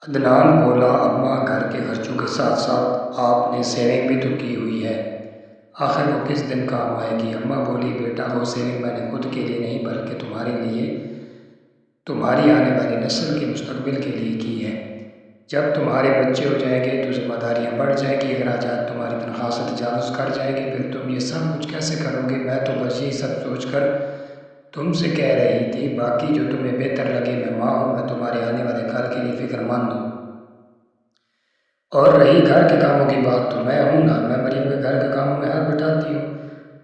عدنان بولا، اماں گھر کے خرچوں کے ساتھ ساتھ آپ نے سیونگ بھی تو کی ہوئی ہے، آخر وہ کس دن کام آئے گی؟ اماں بولی، بیٹا وہ سیونگ میں نے خود کے لیے نہیں بلکہ تمہارے لیے، تمہاری آنے والی نسل کے مستقبل کے لیے کی ہے۔ جب تمہارے بچے ہو جائیں گے تو ذمہ داریاں بڑھ جائیں گی، اخراجات تمہاری تنخواہ سے تجاوز کر جائیں گے، پھر تم یہ سب کچھ کیسے کرو گے؟ میں تو بس یہی سب سوچ کر تم سے کہہ رہی تھی، باقی جو تمہیں بہتر لگے، میں ماں ہوں، میں تمہارے آنے والے کل کے لیے فکر مند ہوں۔ اور رہی گھر کے کاموں کی بات تو میں ہوں نا، میں مریم کے گھر کے کاموں میں ہاتھ بٹاتی ہوں۔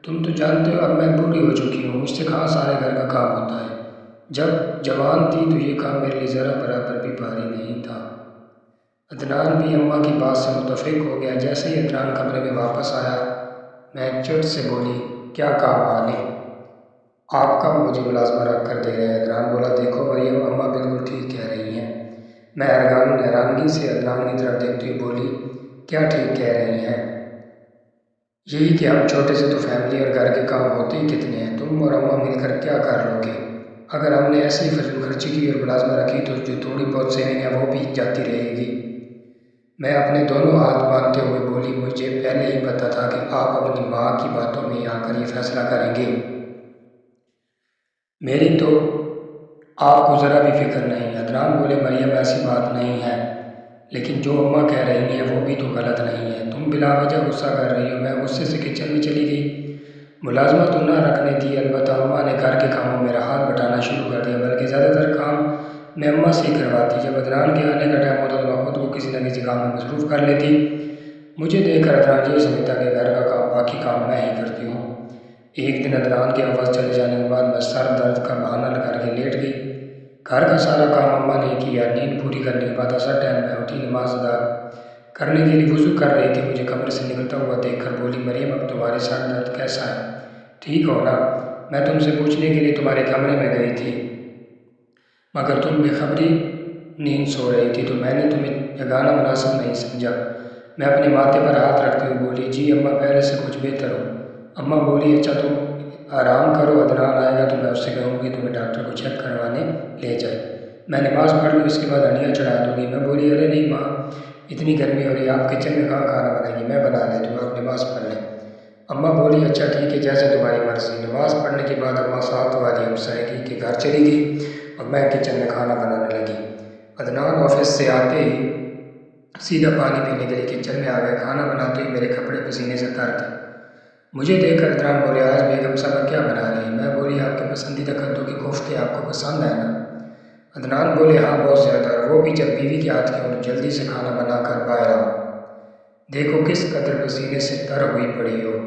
تم تو جانتے ہو اب میں بوڑھی ہو چکی ہوں، مجھ سے کہاں سارے گھر کا کام ہوتا ہے۔ جب جوان تھی تو یہ کام میرے لیے ذرا برابر بھی بھاری نہیں تھا۔ عدنان بھی اماں کی بات سے متفق ہو گیا۔ جیسے ہی عدنان کمرے میں واپس آیا، میں چٹ سے بولی، کیا کہا ماں نے؟ آپ کب مجھے ملازمہ رکھ کر دے رہے ہیں؟ عدنان بولا، دیکھو مریم، اماں بالکل ٹھیک کہہ رہی ہیں۔ میں حیرانگی سے عدنان کی طرف دیکھتی ہوئی بولی، کیا ٹھیک کہہ رہی ہیں؟ یہی کہ ہم چھوٹے سے تو فیملی اور گھر کے کام ہوتے ہی کتنے ہیں، تم اور اماں مل کر کیا کر لو گے؟ اگر ہم نے ایسی فضول خرچی کی اور ملازمہ رکھی تو جو تھوڑی بہت سیونگ ہے وہ بھی جاتی رہے گی۔ میں اپنے دونوں ہاتھ باندھتے ہوئے بولی، مجھے پہلے ہی پتا تھا کہ آپ اپنی ماں کی باتوں میں آ کر یہ فیصلہ کریں گے۔ میری تو آپ کو ذرا بھی فکر نہیں۔ عدنان بولے، مریم ایسی بات نہیں ہے، لیکن جو اماں کہہ رہی ہیں وہ بھی تو غلط نہیں ہے۔ تم بلا وجہ غصہ کر رہی ہو۔ میں غصے سے کچن میں چلی گئی۔ ملازمہ تو نہ رکھنے دی، البتہ اماں نے گھر کے کاموں میں ہاتھ بٹانا شروع کر دیا، بلکہ زیادہ تر کام میں اماں سے ہی کرواتی۔ جب عدنان کے آنے کا ٹائم ہوتا تو میں خود کو کسی نہ کسی کام میں مصروف کر لیتی۔ مجھے دیکھ کر عدنان یہ سمجھتا کہ گھر کا کام باقی کام میں ہی کرتی ہوں۔ ایک دن عدنان کے آفس چلے جانے کے بعد میں سر درد کا بہانہ کر کے لیٹ گئی۔ گھر کا سارا کام اماں نے کیا۔ نیند پوری کرنے کے بعد اثر ٹائم میں اٹھی، نماز ادا کرنے کے لیے وضو کر رہی تھی۔ مجھے کمرے سے نکلتا ہوا دیکھ کر بولی، مریم اب تمہارے سر درد کیسا ہے؟ ٹھیک ہو نا؟ میں تم سے پوچھنے کے لیے تمہارے کمرے میں گئی تھی، مگر تم بے خبری نیند سو رہی تھی تو میں نے تمہیں جگانا مناسب نہیں سمجھا۔ میں اپنے ماتھے پر ہاتھ رکھتے ہوئے بولی، جی اماں پہلے سے کچھ بہتر ہوں۔ اماں بولی، اچھا تم آرام کرو، عدنان آئے گا تو میں اس سے کہوں گی تمہیں ڈاکٹر کو چیک کروانے لے جائے۔ میں نماز پڑھ لوں، اس کے بعد ہنڈیاں چڑھا دوں گی۔ میں بولی، ارے نہیں ماں، اتنی گرمی ہو رہی ہے، آپ کچن میں کہاں کھانا بنائیں گی؟ میں بنا لیتی ہوں، آپ نماز پڑھ لیں۔ اماں بولی، اچھا ٹھیک ہے، جیسے تمہاری مرضی۔ نماز پڑھنے کے بعد اماں ساتھ والی ہمسائیگی کے گھر چلی گئی اور میں کچن میں کھانا بنانے لگی۔ عدنان آفس سے آتے ہی سیدھا پانی پینے کے لیے کچن میں آ گئے۔ کھانا بناتے ہی میرے کپڑے پسینے سے تر تھے۔ مجھے دیکھ کر عدنان بولے، آج بیگم صاحبہ کیا بنا رہی ہیں؟ میں بولی، آپ کے پسندیدہ کدو کے کوفتے، آپ کو پسند ہے نا؟ عدنان بولے، ہاں بہت زیادہ، اور وہ بھی جب بیوی کے ہاتھ کے ہوں۔ جلدی سے کھانا بنا کر باہر آؤ، دیکھو کس قدر پسینے سے تر ہوئی پڑی ہو،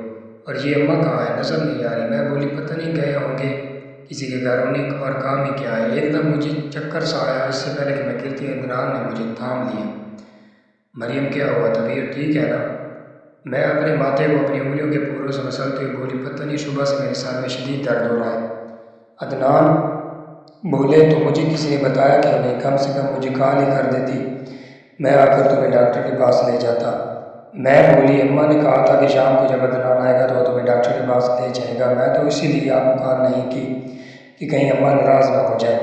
اور یہ اماں کہاں ہے؟ نظر نہیں آ رہی۔ میں بولی، پتہ نہیں گئے ہوں گے کسی کے گھر، انہیں اور کام ہی کیا ہے۔ ایک دم مجھے چکر سا آیا، اس سے پہلے کہ میں گرتی عدنان نے مجھے تھام لیا۔ مریم کیا ہوا؟ طبیعت ٹھیک ہے نا؟ میں اپنے ماتھے کو اپنی انگلیوں کے پوروں سے مسلتے ہوئے بولی، پتہ نہیں صبح سے میرے سر میں شدید درد ہو رہا ہے۔ عدنان بولے، تو مجھے کسی نے بتایا کیوں نہیں؟ کم سے کم مجھے کال ہی کر دیتی، میں آ کر تمہیں ڈاکٹر کے پاس لے جاتا۔ میں بولی، اماں نے کہا تھا کہ شام کو جب عدنان آئے گا تو وہ تمہیں ڈاکٹر کے پاس لے جائے گا، میں تو اسی لیے آپ کو کال نہیں کی کہ کہیں اماں ناراض نہ ہو جائے۔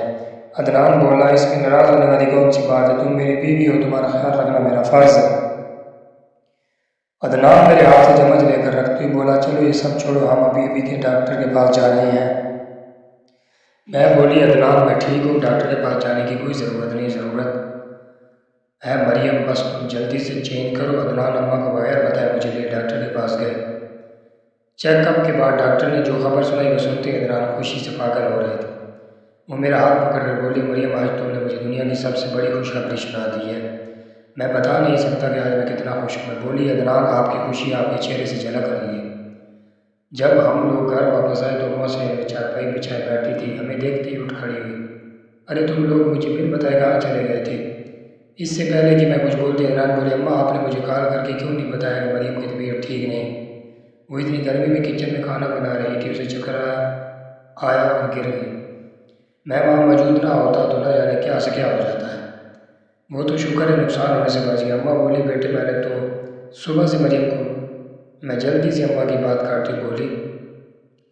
عدنان بولا، اس میں ناراض ہونے والی کون سی بات ہے؟ تم میری بیوی ہو، تمہارا خیال رکھنا میرا فرض ہے۔ عدنان میرے ہاتھ سے چمچ لے کر رکھتے ہوئے بولا، چلو یہ سب چھوڑو، ہم ابھی کے ڈاکٹر کے پاس جا رہے ہیں۔ میں بولی، عدنان میں ٹھیک ہوں، ڈاکٹر کے پاس جانے کی کوئی ضرورت نہیں۔ ضرورت ہے مریم، بس تم جلدی سے چینج کرو۔ عدنان اماں کو بغیر بتائے مجھے لے ڈاکٹر کے پاس گئے۔ چیک اپ کے بعد ڈاکٹر نے جو خبر سنائی وہ سنتے ہی عدنان خوشی سے پاگل ہو رہے تھے۔ وہ میرا ہاتھ پکڑ کر بولی، مریم آج تم نے مجھے دنیا کی سب سے بڑی خوشخبری سنا دی ہے، میں بتا نہیں سکتا کہ آج میں کتنا خوش ہوں۔ میں بولی، عدنان آپ کی خوشی آپ کے چہرے سے جھلک رہی ہے۔ جب ہم لوگ گھر واپس آئے تو اماں سے چارپائی بچھائے بیٹھی تھی، ہمیں دیکھتے ہی اٹھ کھڑی ہوئی۔ ارے تم لوگ مجھے بن بتائے کہاں چلے گئے تھے؟ اس سے پہلے کہ میں کچھ بولتی عدنان بولے، اماں آپ نے مجھے کال کر کے کیوں نہیں بتایا کہ مریم کی طبیعت ٹھیک نہیں؟ وہ اتنی گرمی میں کچن میں کھانا بنا رہی تھی، اسے چکر آیا اور گر گئی۔ میں وہاں موجود نہ ہوتا تو نہ جانے کیا سے کیا ہو جاتا ہے۔ وہ تو شکر ہے نقصان ہونے سے بچ گیا۔ اماں بولی، بیٹے میں نے تو صبح سے مریم کو، میں جلدی سے اماں کی بات کاٹتی بولی،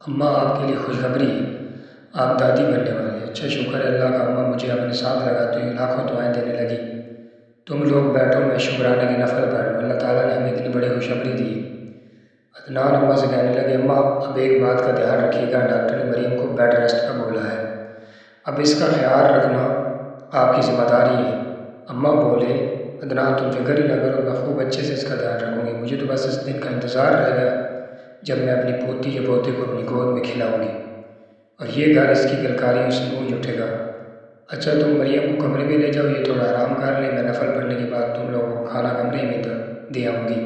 اماں آپ کے لیے خوشخبری ہے، آپ دادی بننے والے ہیں۔ اچھا شکر ہے اللہ کا۔ اماں مجھے اپنے ساتھ لگاتی ہوئی لاکھوں دعائیں دینے لگی۔ تم لوگ بیٹھو، میں شکرانے کی نفل پڑھ لوں، اللہ تعالیٰ نے ہمیں اتنی بڑی خوشخبری دی۔ عدنان اماں سے کہنے لگے، اماں اب ایک بات کا دھیان رکھیے گا، ڈاکٹر نے مریم کو بیڈ ریسٹ کا بولا ہے، اب اس کا خیال رکھنا آپ کی ذمہ داری ہے۔ اماں بولے، عدنان تم فکر ہی نہ کرو، میں خوب اچھے سے اس کا دھیان رکھوں گی، مجھے تو بس اس دن کا انتظار رہ گیا جب میں اپنی پوتی یا پوتے کو اپنی گود میں کھلاؤں گی اور یہ گھر اس کی گلکاریوں سے گونج اٹھے گا۔ اچھا تم مریم کو کمرے میں لے جاؤ، یہ تھوڑا آرام کر لیں، میں نفل پڑھنے کے بعد تم لوگوں کو کھانا کمرے میں دے آؤں گی۔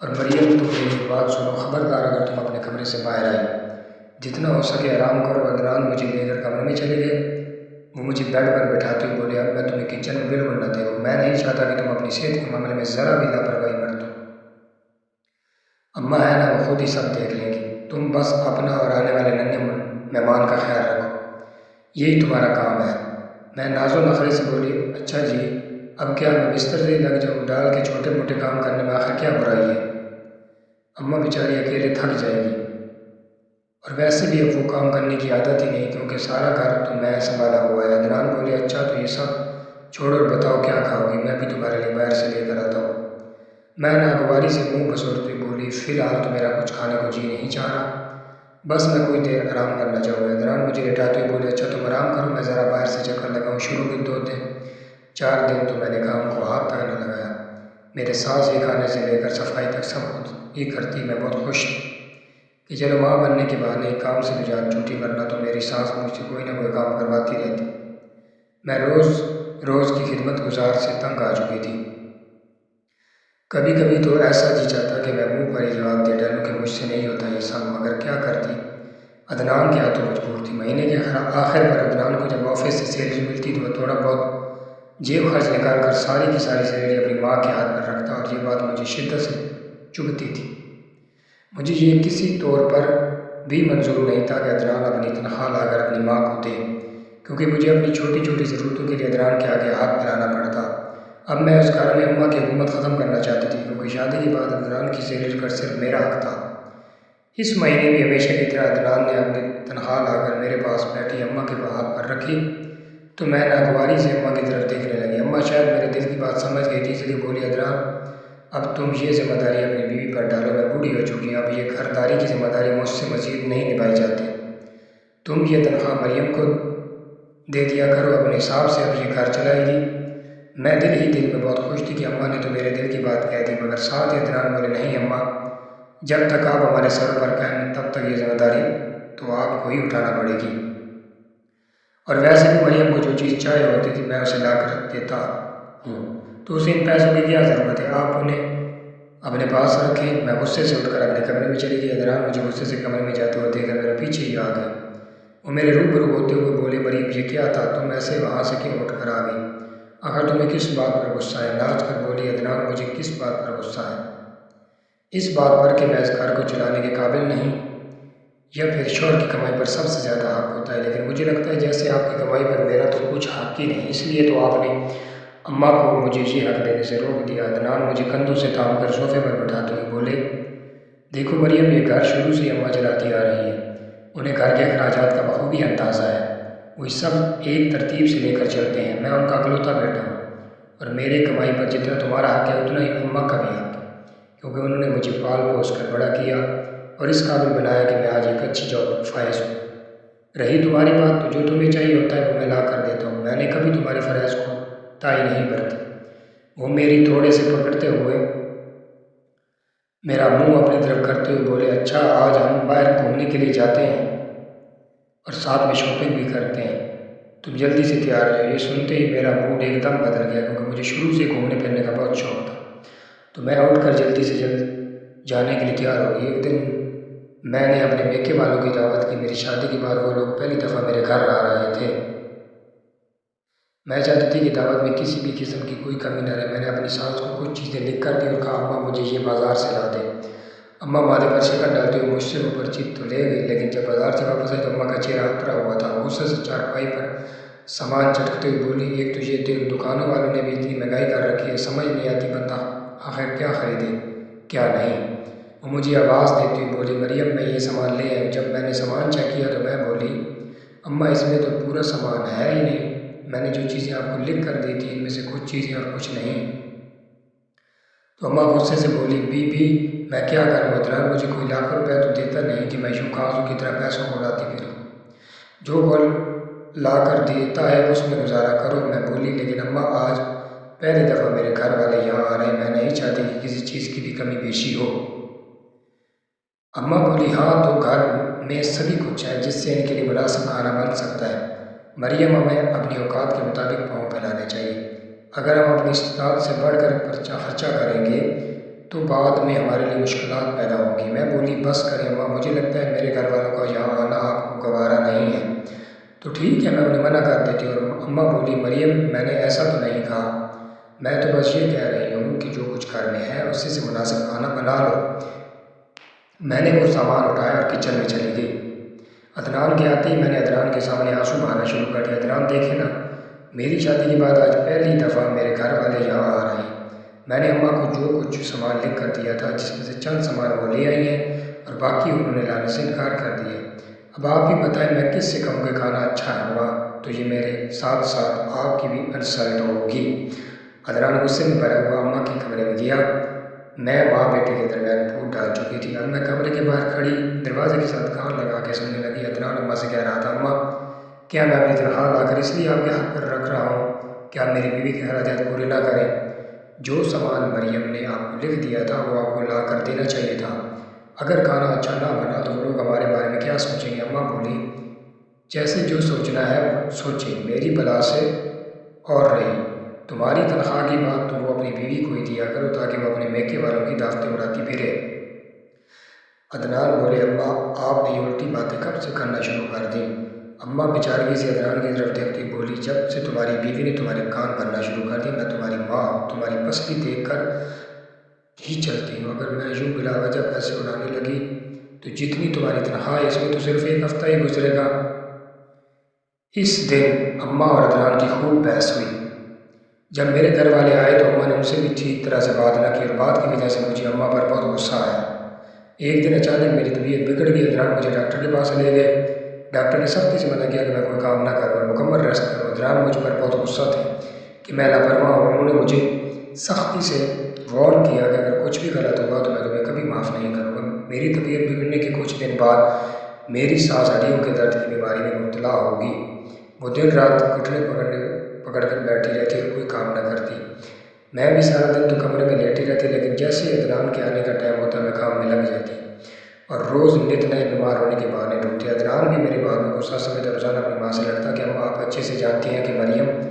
اور مریم تم میری بات سنو، خبردار اگر تم اپنے کمرے سے باہر آئی، جتنا ہو سکے آرام کرو۔ عدنان مجھے لے کر کمرے میں چلے گئے، وہ مجھے بیڈ پر بٹھاتے ہوئے بولے، اب میں تمہیں کچن میں بالکل نہ دیکھوں، میں نہیں چاہتا کہ تم اپنی صحت کے معاملے میں ذرا بھی لاپرواہی برتو۔ اماں ہے نا، وہ خود ہی سب دیکھ لیں گی، تم بس اپنا اور آنے والے ننھے مہمان کا خیال رکھو، یہی تمہارا کام ہے۔ میں ناز و نخرے سے بولی، اچھا جی، اب کیا میں بستر سے ہی لگ جاؤں، ڈال کے چھوٹے موٹے کام کرنے میں آخر کیا برائی ہے؟ اماں بیچاری اکیلے تھک جائے گی، اور ویسے بھی اب وہ کام کرنے کی عادت ہی نہیں کیونکہ سارا گھر تو میں سنبھالا ہوا ہے۔ عدنان بولے، اچھا تو یہ سب چھوڑو اور بتاؤ کیا کھاؤ گی، میں بھی تمہارے لیے باہر سے لے کر آتا ہوں۔ میں ناگواری سے منہ پسورتے بولی، فی الحال تو میرا کچھ کھانے کو جی نہیں چاہ رہا، بس میں کوئی دیر آرام کرنا چاہوں گا۔ عدنان مجھے لٹاتے ہوئے بولے، اچھا تم آرام کرو، میں ذرا باہر سے چکر لگاؤں، شروع کے 2 دن 4 دن تو میں نے کام کو ہاتھ تک نہ لگایا، میرے سانس ہی کھانے سے لے کر صفائی تک سب خود ہی کرتی، میں بہت خوش تھی کہ چلو ماں بننے کے بہانے ایک کام سے تو جان چھوٹی، ورنہ تو میری سانس مجھ سے کوئی نہ کوئی کام کرواتی رہتی۔ میں روز کی خدمت گزار سے تنگ آ چکی تھی، کبھی کبھی تو ایسا جی چاہتا کہ میں منہ پر ہی جواب دے ڈالوں کہ مجھ سے نہیں ہوتا یہ سب، مگر کیا کرتی، عدنان کے ہاتھوں مجبور تھی۔ مہینے کے آخر پر عدنان کو جب آفس سے سیلری ملتی تو وہ تھوڑا بہت جیب خرچ نکال کر ساری کی ساری سیلری اپنی ماں کے ہاتھ پر رکھتا، اور یہ بات مجھے شدت سے چبھتی تھی۔ مجھے یہ کسی طور پر بھی منظور نہیں تھا کہ عدنان اپنی تنخواہ لا کر اپنی ماں کو دے، کیونکہ مجھے اپنی چھوٹی چھوٹی ضرورتوں کے لیے عدنان کے آگے ہاتھ پھیلانا پڑتا۔ اب میں اس گھر میں اماں کی حکومت ختم کرنا چاہتی تھی، کیونکہ شادی کے بعد عدنان کی سیلری پر صرف میرا حق تھا۔ اس مہینے بھی ہمیشہ کی طرح عدنان نے اپنی تنخواہ لا کر میرے پاس بیٹھی اماں کے ہاتھ پر رکھی تو میں ناگواری سے اماں کی طرف دیکھنے لگی۔ اماں شاید میرے دل کی بات سمجھ گئی تھی، اس لیے بولی، عدنان اب تم یہ ذمہ داری اپنی بیوی پر ڈالو، میں بوڑھی ہو چکی ہوں، اب یہ گھرداری کی ذمہ داری مجھ سے مزید نہیں نبھائی جاتی، تم یہ تنخواہ مریم کو دے دیا کرو، اپنے حساب سے اب یہ گھر چلائے گی۔ میں دل ہی دل میں بہت خوش تھی کہ اماں نے تو میرے دل کی بات کہہ دی، مگر ساتھ ہی عدنان بولے، نہیں اماں، جب تک آپ ہمارے سر پر قائم ہیں تب تک یہ ذمہ داری تو آپ کو ہی اٹھانا پڑے گی، اور ویسے بھی مریم کو جو چیز چاہیے ہوتی تھی میں اسے لا کر دیتا ہوں، تو اسے ان پیسوں کی کیا ضرورت ہے، آپ انہیں اپنے پاس رکھیں۔ میں غصے سے اٹھ کر اپنے کمرے میں چلی گئی۔ عدنان مجھے غصے سے کمرے میں جاتے ہوئے دیکھ کر میرے پیچھے ہی آ گئے، وہ میرے روبرو ہوتے ہوئے بولے، مریم یہ کیا تھا، تم ایسے وہاں سے کیوں اٹھ کر آ گئی، آخر تمہیں کس بات پر غصہ ہے؟ ناچ کر بولی، عدنان مجھے کس بات پر غصہ ہے؟ اس بات پر کہ میں اس گھر کو چلانے کے قابل نہیں، یا پھر شوہر کی کمائی پر سب سے زیادہ حق ہوتا ہے، لیکن مجھے لگتا ہے جیسے آپ کی کمائی پر میرا تو کچھ حق ہی نہیں، اس لیے تو آپ نے اماں کو مجھے یہ حق دینے سے روک دیا۔ عدنان مجھے کندھوں سے تھام کر صوفے پر بٹھاتے ہوئے بولے، دیکھو مریم، یہ گھر شروع سے اماں چلاتی آ رہی ہے، انہیں گھر کے اخراجات کا بخوبی اندازہ ہے، وہ سب ایک ترتیب سے لے کر چلتے ہیں، میں ان کا اکلوتا بیٹا ہوں، اور میرے کمائی پر جتنا تمہارا حق ہے اتنا ہی اماں کا بھی حق ہے، کیونکہ انہوں نے مجھے پال پوس کر بڑا کیا اور اس قابل بنایا کہ میں آج ایک اچھی جاب پر فائز ہوں۔ رہی تمہاری بات، تو جو تمہیں چاہیے ہوتا ہے وہ میں لا کر دیتا ہوں، میں نے کبھی تمہاری فرائض کو تائی نہیں برتی۔ وہ میری تھوڑے سے پکڑتے ہوئے میرا منہ اپنی طرف کرتے ہوئے بولے، اچھا آج ہم باہر گھومنے کے لیے جاتے ہیں اور ساتھ میں شاپنگ بھی کرتے ہیں، تم جلدی سے تیار ہو جاؤ۔ یہ سنتے ہی میرا موڈ ایک دم بدل گیا، کیونکہ مجھے شروع سے گھومنے پھرنے کا بہت شوق تھا، تو میں اٹھ کر جلدی سے جانے کے لیے تیار ہو گئی۔ ایک دن میں نے اپنے میکے والوں کی دعوت کی، میری شادی کے بعد وہ لوگ پہلی دفعہ میرے گھر آ رہے تھے، میں چاہتی تھی کہ دعوت میں کسی بھی قسم کی کوئی کمی نہ رہے۔ میں نے اپنی ساس کو کچھ چیزیں لکھ کر دی اور کہا، اماں مجھے یہ بازار سے لا دے۔ اماں ماتھے پر شکن ڈالتے ہوئے مجھ سے اوپر چیت تو لے گئی، لیکن جب بازار سے واپس آئی تو اماں کا چہرہ اترا ہوا تھا، وہ غصے سے چارپائی پر سامان چٹکتے ہوئے بولی، ایک تو یہ دیکھ، دکانوں والوں نے بھی اتنی مہنگائی کر رکھی ہے، سمجھ نہیں آتی بندہ آخر کیا خریدے کیا نہیں۔ وہ مجھے آواز دیتی ہوئی بولی، مریم میں یہ سامان لے آئی۔ جب میں نے سامان چیک کیا تو میں بولی، اماں اس میں تو پورا سامان ہے ہی نہیں، میں نے جو چیزیں آپ کو لکھ کر دی تھی ان میں سے کچھ چیزیں اور کچھ نہیں۔ تو اماں غصے سے بولی، بی بی میں کیا کروں؟ عدنان مجھے کوئی لاکھ روپے تو دیتا نہیں کہ میں یوں کاغذوں کی طرح پیسوں کو اڑاتی پھروں۔ جو گل لا کر دیتا ہے اس میں گزارا کرو۔ میں بولی، لیکن اماں آج پہلی دفعہ میرے گھر والے یہاں آ رہے ہیں، میں نہیں چاہتی کہ کسی چیز کی بھی کمی بیشی ہو۔ اماں بولی، ہاں تو گھر میں سبھی کچھ ہے جس سے ان کے لیے مناسب کھانا بن سکتا ہے۔ مریم ہمیں اپنی اوقات کے مطابق پاؤں پھیلانے چاہیے۔ اگر ہم اپنی استطاعت سے بڑھ کر خرچہ کریں گے تو بعد میں ہمارے لیے مشکلات پیدا ہوں گی۔ میں بولی، بس کریں اماں، مجھے لگتا ہے میرے گھر والوں کا یہاں آنا آپ کو گوارا نہیں ہے۔ تو ٹھیک ہے، میں انہیں منع کر دیتی ہوں۔ اور اماں بولی، مریم میں نے ایسا تو نہیں کہا، میں تو بس یہ کہہ رہی ہوں کہ جو کچھ گھر میں ہے اسی سے مناسب کھانا بنا لو۔ میں نے وہ سامان اٹھایا اور کچن میں چلی گئی۔ عدنان کے آتے ہی میں نے عدنان کے سامنے آنسو بہانا شروع کر دیا۔ عدنان دیکھے نا، میری شادی کے بعد آج پہلی دفعہ میرے گھر والے یہاں آ رہے ہیں۔ میں نے اماں کو جو کچھ سامان لکھ کر دیا تھا جس میں سے چند سامان وہ لے آئی ہیں اور باقی انہوں نے لانے سے انکار کر دیا۔ اب آپ بھی بتائیں میں کس سے کہوں کہ کھانا اچھا ہوا تو یہ میرے ساتھ ساتھ آپ کی بھی انسلٹ ہوگی۔ عدنان غصے میں بھرا ہوا اماں کے کمرے میں گیا۔ میں ماں بیٹے کے درمیان پھوٹ ڈال چکی تھی۔ اب میں کمرے کے باہر کھڑی دروازے کے ساتھ کان لگا کے سننے لگی۔ عدنان اماں سے کہہ رہا تھا، اماں کیا میں اپنی تنخواہ لا کر اس لیے آپ کے ہاتھ پر رکھ رہا ہوں کہ آپ میری بیوی کے اخراجات پورے نہ کریں؟ جو سامان مریم نے آپ کو لکھ دیا تھا وہ آپ کو لا کر دینا چاہیے تھا۔ اگر کھانا اچھا نہ بنا تو لوگ ہمارے بارے میں کیا سوچیں گے؟ اماں بولی، جیسے جو سوچنا ہے وہ سوچیں، میری بلا سے اور رہی تمہاری تنخواہ کی بات تو وہ اپنی بیوی کو ہی دیا کرو تاکہ وہ اپنے میکے والوں کی دعوتیں اڑاتی پھرے۔ عدنان بولے، اماں آپ نے یہ الٹی باتیں کب سے کرنا شروع کر دیں؟ اماں بیچارگی سے عدنان کی طرف دیکھتی بولی، جب سے تمہاری بیوی نے تمہارے کان بھرنا شروع کر دی میں تمہاری ماں تمہاری پسلی دیکھ کر ہی چلتی ہوں۔ اگر میں یوں بلا وجہ پیسے اڑانے لگی تو جتنی تمہاری تنخواہ ہے اس میں تو صرف ایک ہفتہ ہی گزرے گا۔ اس دن اماں اور عدنان کی خوب بحث ہوئی۔ جب میرے گھر والے آئے تو اماں نے ان سے بھی ٹھیک طرح سے بات نہ کی اور بات کی وجہ سے مجھے اماں پر بہت غصہ آیا۔ ایک دن اچانک میری طبیعت بگڑ گئی۔ عدنان مجھے ڈاکٹر کے پاس لے گئے۔ ڈاکٹر نے سختی سے منع کیا کہ میں کوئی کام نہ کروں اور مکمل ریسٹ کروں۔ عدنان مجھ پر بہت غصہ تھے کہ میں لاپرواہ ہوں۔ انہوں نے مجھے سختی سے وارن کیا کہ اگر کچھ بھی غلط ہوا تو میں تمہیں کبھی معاف نہیں کروں گا۔ میری طبیعت بگڑنے کے کچھ دن بعد میری سانس ہڈیوں کے درد کی بیماری میں مبتلا ہوگی۔ وہ دن رات گھٹنے پکڑ کر بیٹھی رہتی اور کوئی کام نہ کرتی۔ میں بھی سارا دن تو کمرے میں لیٹی رہتی، لیکن جیسے ہی عدنان کے آنے کا ٹائم ہوتا میں کام میں لگ جاتی اور روز نت نئے بیمار ہونے کے بہانے ڈھونڈتے۔ عدنان بھی میرے بات میں غصہ سمیت روزانہ اپنی ماں سے لڑتا کہ ہم آپ اچھے سے جانتی ہیں کہ مریم